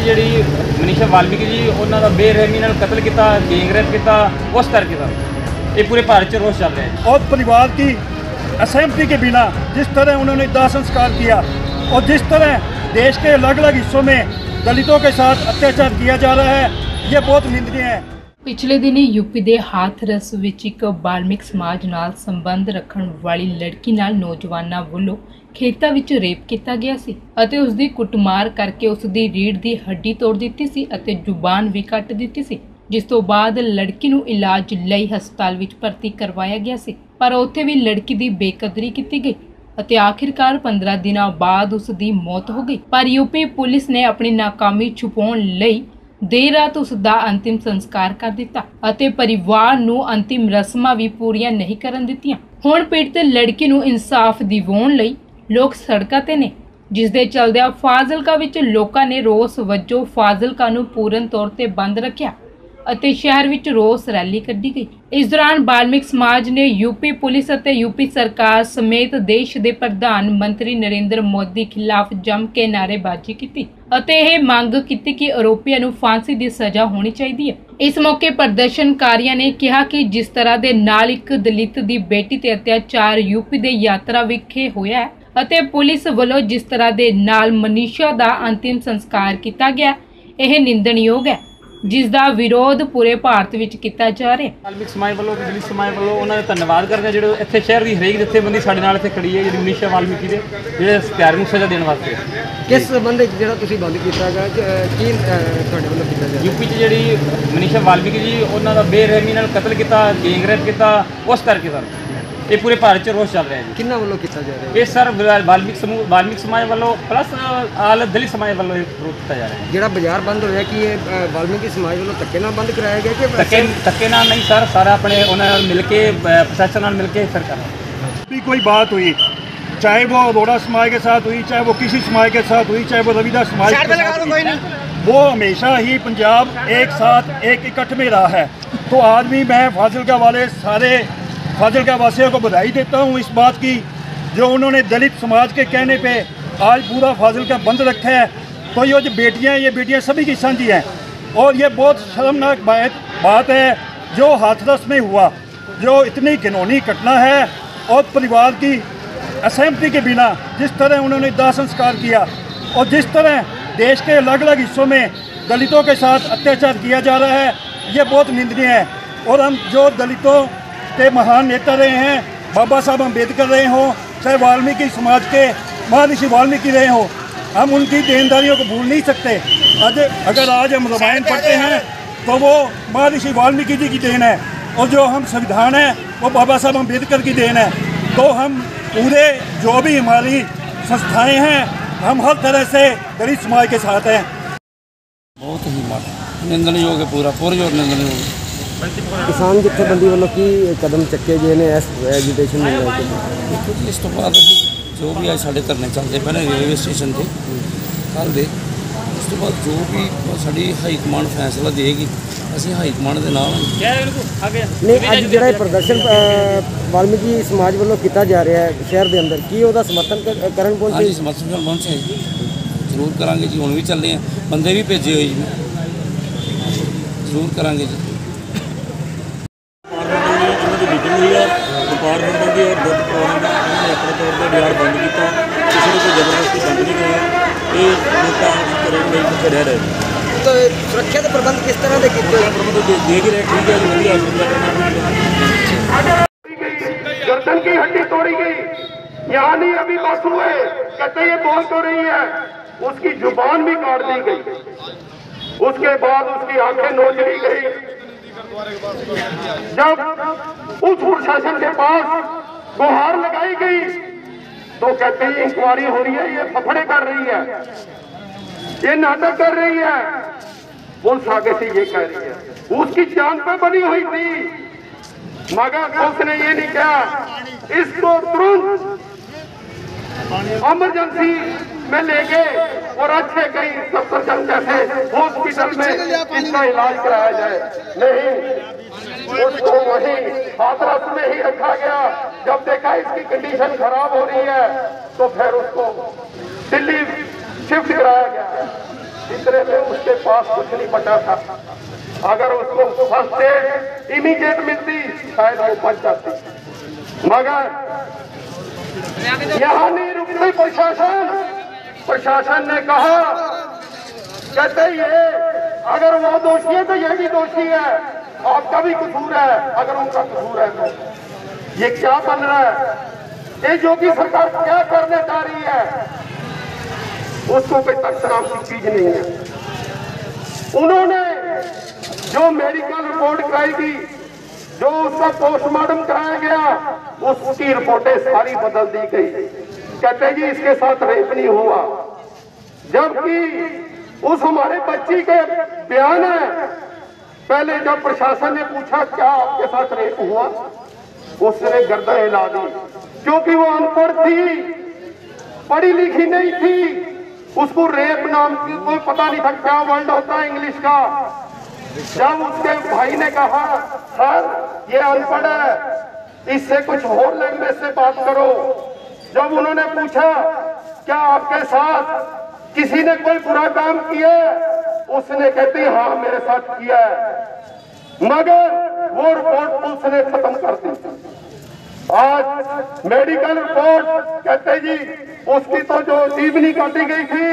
जी मनीषा वाल्मीकि जी उन्होंने बेरहमी नाल कतल किया, गैंगरेप किया, उस करके सर ये पूरे भारत च रोष चल रहा है। और परिवार की असहमति के बिना जिस तरह उन्होंने दाह संस्कार किया और जिस तरह देश के अलग अलग हिस्सों में दलितों के साथ अत्याचार किया जा रहा है, ये बहुत निंदनीय है। पिछले दिनी यूपी के हाथरस विच एक बाल्मीक समाज नाल संबंध रखण वाली लड़की नाल नौजवानां वल्लों खेतां विच रेप किया गया सी अते उसदी कुटमार करके उसदी रीढ़ दी हड्डी तोड़ दित्ती सी अते जुबान भी कट दित्ती सी, जिस तो बाद लड़की नूं इलाज लई हस्पताल विच भर्ती करवाया गया सी, पर उत्थे भी लड़की दी बेकदरी की गई अते आखिरकार 15 दिनों बाद उसदी मौत हो गई। पर यूपी पुलिस ने अपनी नाकामी छुपाउण लई देर रात उसका अंतिम संस्कार कर दिता अते परिवार नूं अंतिम रस्मां भी पूरीआं नहीं करन दित्तियां। हुण पीड़ित लड़की नूं इंसाफ दिवाउण लई लोग सड़कां ते ने, जिस दे चलदिआं फाजिलका विच लोकां ने रोस वजों फाजिलका नूं पूर्ण तौर ते बंद रखिआ अते शहर विच रोस रैली कड्ढी गई। इस दौरान बाल्मीक समाज ने यूपी पुलिस अते यूपी सरकार समेत देश के प्रधानमंत्री नरेंद्र मोदी खिलाफ जम के नारेबाजी की अते यह मांग की कि आरोपियों नूं फांसी की सजा होनी चाहिए है। इस मौके प्रदर्शनकारियों ने कहा कि जिस तरह के नाल एक दलित की बेटी ते अत्याचार यूपी के यात्रा विखे होया है अते पुलिस वालों जिस तरह के नाल मनीषा का अंतिम संस्कार किया गया, यह निंदनयोग है, जिसका विरोध पूरे भारत विच किया जा रहा है। वाल्मीक समाज वालों ते दलित समाज वालों उन्होंने धन्यवाद करते हैं जो इत्थे शहर की हरेक जथेबंदी साडे नाल इत्थे खड़ी है जी मनीषा वाल्मीकि दे जिहड़े प्यार नूं सज़ा देने वास्ते। किस संबंध जिहड़ा तुसीं बंद कीता गा की तुहाडे वल्लों कीता जा यूपी च जिहड़ी मनीषा वाल्मीकि जी उन्हों का बेरहमी नाल कतल किया, गैंगरेप किया, उस करके सर ये पूरे भारत च रोष चल रहा है जी। किन्ना वल्लों कीता जा रहा है ये सर वाल्मीक समाज वालों प्लस आल दलित समाज वालों विरोध किया जा रहा है। जिहड़ा बाजार बंद होया कि ये वाल्मीकि समाज वालों धक्के नाल बंद कराया गया कि धक्के नाल नहीं सर, सारा अपने उन्होंने मिल के प्रशासन नाल मिल के सर कर भी कोई बात हुई, चाहे वो अरोड़ा समाज के साथ हुई, चाहे वो किसी समाज के साथ हुई, चाहे वो रविदास समाज के साथ हुई, वो हमेशा ही पंजाब एक साथ एक इकट्ठ में रहा है। तो आज भी मैं फाजिलका वाले सारे फाजिलका वासियों को बधाई देता हूँ इस बात की जो उन्होंने दलित समाज के कहने पे आज पूरा फाजिलका बंद रखा है। तो ये जो बेटियाँ, ये बेटियाँ सभी की साझी हैं और ये बहुत शर्मनाक बात है जो हाथरस में हुआ, जो इतनी घिनौनी घटना है और परिवार की असहमति के बिना जिस तरह उन्होंने दाह संस्कार किया और जिस तरह देश के अलग अलग हिस्सों में दलितों के साथ अत्याचार किया जा रहा है, ये बहुत निंदनीय है। और हम जो दलितों के महान नेता रहे हैं, बाबा साहब अम्बेडकर रहे हों, चाहे वाल्मीकि समाज के महर्षि वाल्मीकि रहे हों, हम उनकी देनदारियों को भूल नहीं सकते। अगर आज हम रामायण पढ़ते हैं तो वो महर्षि वाल्मीकि जी की देन है और जो हम संविधान है वो बाबा साहब अम्बेडकर की देन है। तो हम पूरे जो भी हमारी संस्थाएं हैं, हम हर तरह से दलित समाज के साथ हैं। बहुत ही निंदनयोग है, पूरा पुरजोर निंदनयोग। किसान जथेबंदी वालों की कदम चक्के गए ने इस एजुटेशन में लेके देखो जी, इस तो बाद जो भी आज साढ़े धरने चलते पे ने रेलवे स्टेशन से कल दे, उस तो बाद जो भी साड़ी हाई कमांड फैसला देगी असं हाई कमांड के नाल नहीं। अज जो प्रदर्शन वाल्मीकि समाज वालों किया जा रहा है शहर के अंदर की उसका समर्थन करन पहुंचे? हाँ जी, समर्थन करन पहुंचे जी, जरूर करांगे जी। हुण भी चल रहे हैं, बंदे भी भेजे हुए जी, जरूर करांगे जी। व्यापार मंडल की और दुध पाने का उन्होंने अपने तौर पर बाजार बंद किया, किसी को जबरदस्ती बंद नहीं कराया, ये नेता करने रह रहे। तो सुरक्षा के प्रबंध किस तरह के प्रबंध देख ही रहे, ठीक है जी, गर्दन की हड्डी तोड़ी गई, यहाँ नहीं अभी बस हुए, कहते ये बोल तो रही है, उसकी जुबान भी काट दी गई, उसके बाद उसकी आंखें नोच ली गई। जब उस प्रशासन के पास गुहार लगाई गई तो कहते हैं इंक्वायरी हो रही है, ये फफड़े कर रही है, ये नाटक कर रही है। पुलिस आगे से ये कह रही है उसकी जान पे बनी हुई थी, मगर पुलिस ने ये नहीं कहा इसको तुरंत इमरजेंसी में ले गए और अच्छे कई सफदरजंग जैसे हॉस्पिटल में इसका इलाज कराया जाए। नहीं, उसको वहीं हाथरस में ही रखा गया। जब देखा इसकी कंडीशन खराब हो रही है तो फिर उसको दिल्ली शिफ्ट कराया गया। इतने में उसके पास कुछ नहीं बचा था। अगर उसको फर्स्ट एड इमीडिएट मिलती शायद वो बच जाती, मगर यहाँ नहीं रुकती प्रशासन ने कहा, कहते ये अगर वो दोषी है तो ये भी दोषी है, आपका भी कसूर है, अगर उनका कसूर है तो। ये क्या बन रहा है? ये योगी सरकार क्या करने जा रही है? उसको कोई तर्क नाम की चीज नहीं है। उन्होंने जो मेडिकल रिपोर्ट कराई थी, जो उसका पोस्टमार्टम कराया गया, उसकी रिपोर्टें सारी बदल दी गई। कहते जी इसके साथ रेप नहीं हुआ, जबकि उस हमारे बच्ची के बयान है। पहले जब प्रशासन ने पूछा क्या आपके साथ रेप हुआ, उसने गर्दन हिला दी, क्योंकि वो अनपढ़ थी, पढ़ी लिखी नहीं थी, उसको रेप नाम की कोई पता नहीं था क्या वर्ड होता है इंग्लिश का। जब उसके भाई ने कहा सर ये अनपढ़ है, इससे कुछ और लैंग्वेज से बात करो। जब उन्होंने पूछा क्या आपके साथ किसी ने कोई बुरा काम किया, उसने कहती हाँ मेरे साथ किया है, मगर वो रिपोर्ट पुलिस ने खत्म कर दी। आज मेडिकल रिपोर्ट कहते जी उसकी तो जो जीवनी काटी गई थी,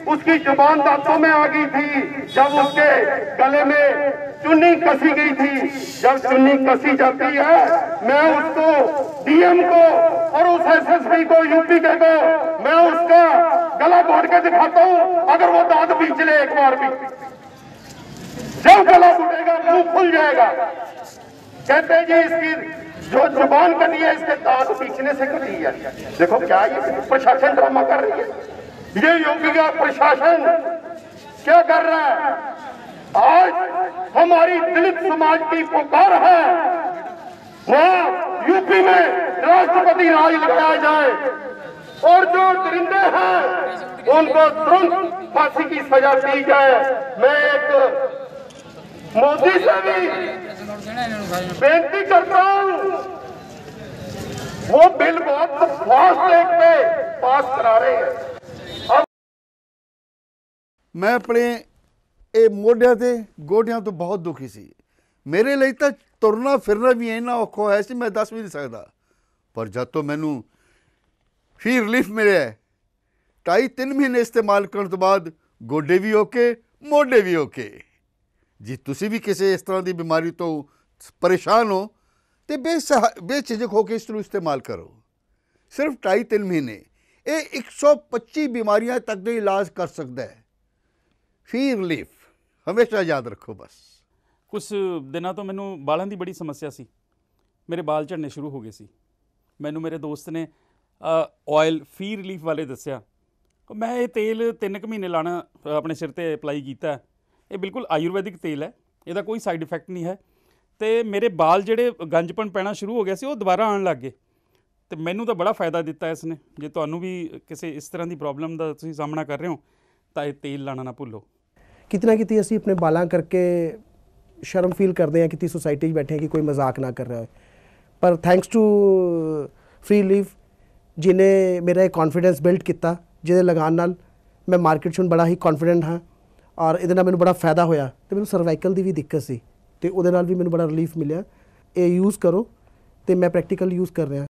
उसकी जुबान दांतों में आ गई थी। जब उसके गले में चुन्नी कसी गई थी, जब चुन्नी कसी जाती है, मैं उसको डीएम को और उस एसएसपी को, यूपी के को, मैं उसका गला घोट के दिखाता हूँ, अगर वो दांत बीच ले एक बार भी, जब गला घुटेगा मुंह खुल जाएगा। कहते जी इसकी जो जुबान कटी है, इसके दांत पीछने से कटी है। देखो क्या ये प्रशासन ड्रामा कर रही है, ये योगी का प्रशासन क्या कर रहा है। आज हमारी दलित समाज की पुकार है, वहां यूपी में राष्ट्रपति राज लगाया जाए और जो दरिंदे हैं उनको तुरंत फांसी की सजा दी जाए। मैं एक मोदी से भी बेनती करता हूं, वो बिल बहुत फास्ट एक पे पास करा रहे हैं। मैं अपने ਇਹ ਮੋਢਿਆਂ ਤੇ ਗੋਡਿਆਂ ਤੋਂ ਬਹੁਤ ਦੁਖੀ ਸੀ। ਮੇਰੇ ਲਈ ਤਾਂ ਤੁਰਨਾ ਫਿਰਨਾ ਵੀ ਇੰਨਾ ਔਖਾ ਹੋਇਆ ਸੀ, ਮੈਂ ਦੱਸ ਵੀ ਨਹੀਂ ਸਕਦਾ। ਪਰ ਜਦ ਤੋਂ ਮੈਨੂੰ ਫੀ ਰਿਲੀਫ ਮਿਲਿਆ, 2.5-3 ਮਹੀਨੇ ਇਸਤੇਮਾਲ ਕਰਨ ਤੋਂ ਬਾਅਦ ਗੋਡੇ ਵੀ ਓਕੇ, ਮੋਢੇ ਵੀ ਓਕੇ। ਜੇ ਤੁਸੀਂ ਵੀ ਕਿਸੇ ਇਸ ਤਰ੍ਹਾਂ ਦੀ ਬਿਮਾਰੀ ਤੋਂ ਪਰੇਸ਼ਾਨ ਹੋ ਤੇ ਬੇਝਿਜਕ ਹੋ ਕੇ ਇਸ ਨੂੰ ਇਸਤੇਮਾਲ ਕਰੋ। ਸਿਰਫ 2.5-3 ਮਹੀਨੇ ਇਹ 125 ਬਿਮਾਰੀਆਂ ਤੱਕ ਦਾ ਇਲਾਜ ਕਰ ਸਕਦਾ ਹੈ। ਫੀ ਰਿਲੀਫ ਹਮੇਸ਼ਾ ਯਾਦ ਰੱਖੋ। ਬਸ ਕੁਛ ਦਿਨਾਂ ਤੋਂ ਮੈਨੂੰ ਬਾਲਾਂ ਦੀ ਬੜੀ ਸਮੱਸਿਆ ਸੀ, ਮੇਰੇ ਬਾਲ ਝੜਨੇ ਸ਼ੁਰੂ ਹੋ ਗਏ ਸੀ। ਮੈਨੂੰ ਮੇਰੇ ਦੋਸਤ ਨੇ ਆਇਲ ਫੀ ਰਿਲੀਫ ਵਾਲੇ ਦੱਸਿਆ। ਮੈਂ ਇਹ ਤੇਲ 3 ਮਹੀਨੇ ਲਾਣਾ ਆਪਣੇ ਸਿਰ 'ਤੇ ਅਪਲਾਈ ਕੀਤਾ। ਇਹ ਬਿਲਕੁਲ ਆਯੁਰਵੈਦਿਕ ਤੇਲ ਹੈ, ਇਹਦਾ ਕੋਈ ਸਾਈਡ ਇਫੈਕਟ ਨਹੀਂ ਹੈ। ਅਤੇ ਮੇਰੇ ਬਾਲ ਜਿਹੜੇ ਗੰਜਪਣ ਪੈਣਾ ਸ਼ੁਰੂ ਹੋ ਗਿਆ ਸੀ, ਉਹ ਦੁਬਾਰਾ ਆਉਣ ਲੱਗ ਗਏ। ਅਤੇ ਮੈਨੂੰ ਤਾਂ ਬੜਾ ਫਾਇਦਾ ਦਿੱਤਾ ਇਸ ਨੇ। ਜੇ ਤੁਹਾਨੂੰ ਵੀ ਕਿਸੇ ਇਸ ਤਰ੍ਹਾਂ ਦੀ ਪ੍ਰੋਬਲਮ ਦਾ ਤੁਸੀਂ ਸਾਹਮਣਾ ਕਰ ਰਹੇ ਹੋ ਤਾਂ ਇਹ ਤੇਲ ਲਾਣਾ ਨਾ ਭੁੱਲੋ। कितना कितनी ਅਸੀਂ ਆਪਣੇ ਬਾਲਾਂ ਕਰਕੇ ਸ਼ਰਮ ਫੀਲ ਕਰਦੇ ਹਾਂ, ਕਿਤੇ ਸੋਸਾਇਟੀ 'ਚ ਬੈਠੇ ਹਾਂ ਕਿ ਕੋਈ ਮਜ਼ਾਕ ਨਾ ਕਰ ਰਿਹਾ ਹੋਏ। ਪਰ ਥੈਂਕਸ ਟੂ ਫ੍ਰੀ ਲੀਵ ਜਿਹਨੇ ਮੇਰਾ ਇਹ ਕੌਨਫੀਡੈਂਸ ਬਿਲਡ ਕੀਤਾ, ਜਿਹਦੇ ਲਗਾਉਣ ਨਾਲ ਮੈਂ ਮਾਰਕੀਟ 'ਚ ਹੁਣ ਬੜਾ ਹੀ ਕੌਨਫੀਡੈਂਟ ਹਾਂ ਔਰ ਇਹਦੇ ਨਾਲ ਮੈਨੂੰ ਬੜਾ ਫਾਇਦਾ ਹੋਇਆ। ਅਤੇ ਮੈਨੂੰ ਸਰਵਾਈਕਲ ਦੀ ਵੀ ਦਿੱਕਤ ਸੀ ਅਤੇ ਉਹਦੇ ਨਾਲ ਵੀ ਮੈਨੂੰ ਬੜਾ ਰਿਲੀਫ ਮਿਲਿਆ। ਇਹ ਯੂਜ਼ ਕਰੋ ਅਤੇ ਮੈਂ ਪ੍ਰੈਕਟੀਕਲ ਯੂਜ਼ ਕਰ ਰਿਹਾ।